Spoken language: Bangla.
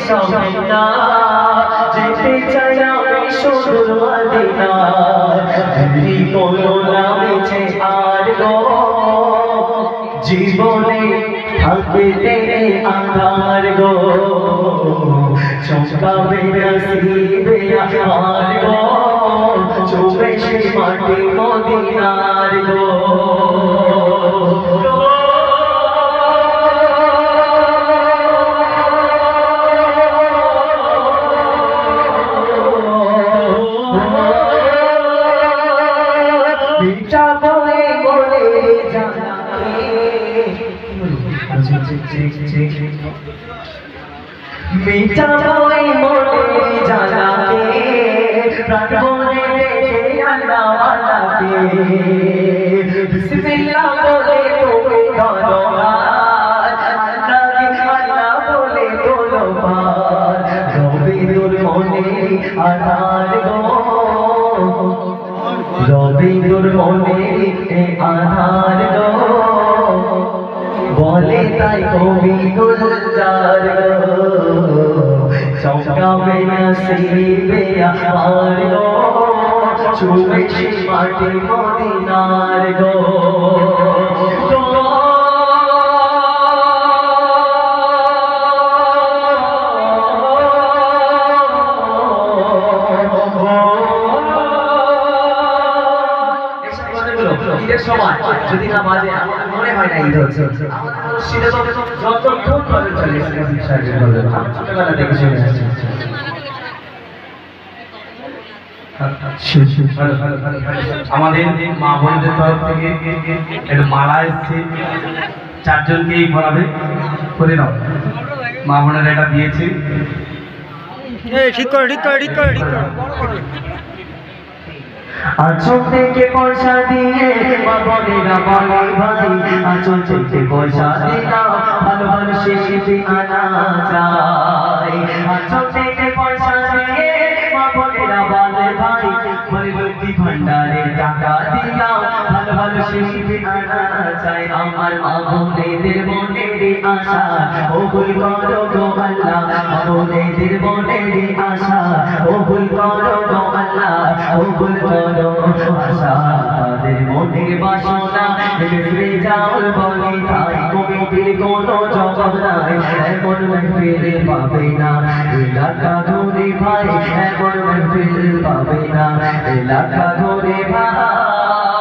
সবে না যেতে চাই আমি সুদূর মদিনা কি কোনো নামেছে আর গো জীবনে থাকতে আধার গো চমকাবে নসিবে আমার গো চুবে সে মাটি মদিনার গো मीठा बोए मोरे जाना के प्राण बोले अल्लाह वाला के बिस्मिल्लाह बोले तो अल्लाह बोले दोनों बार रबी दूर मोने आधार गो रबी दूर मोने आधार गो बोले ताई कवि गुलजार चमकावे नसीबे আমার গো চুবে সে মাটি মদিনার গো ঈদের সময় যদি না বাজে আমার মনে হয় না ঈদ হচ্ছে সেটা তো যতক্ষণ ভাবে চলে ছোটবেলা থেকে চলে আসছে আমাদের মা বোনদের তরফ থেকে একটা মালা এসছে চারজনকেই পড়াবে করে দাও মা বোনেরা এটা দিয়েছে ঠিক করে আঁচল থেকে পয়সা দিয়ে মা বোনেরা বলে ভাই আঁচল থেকে পয়সা দিলাম ভালো ভালো শিশিতে আনা যায় আঁচল থেকে পয়সা দিয়ে মা বোনেরা বলে ভাই বলে লক্ষ্মী ভান্ডারে টাকা দিলাম ভালো ভালো শিশিতে আনা যায় আমার মা বোনেদের মনের আশা কবুল করো গো আল্লাহ মা বোনেদের মনের আশা কবুল করো গো আল্লাহ কবুল করো আশা তাদের মনের বাসনা ভেসে যাও বলে তাই কমিটির কোনো জবাব নাই এমন মেহফিল পাবে না এলাকা ঘুরে ভাই এমন মেহফিল পাবে না এলাকা ঘুরে ভাই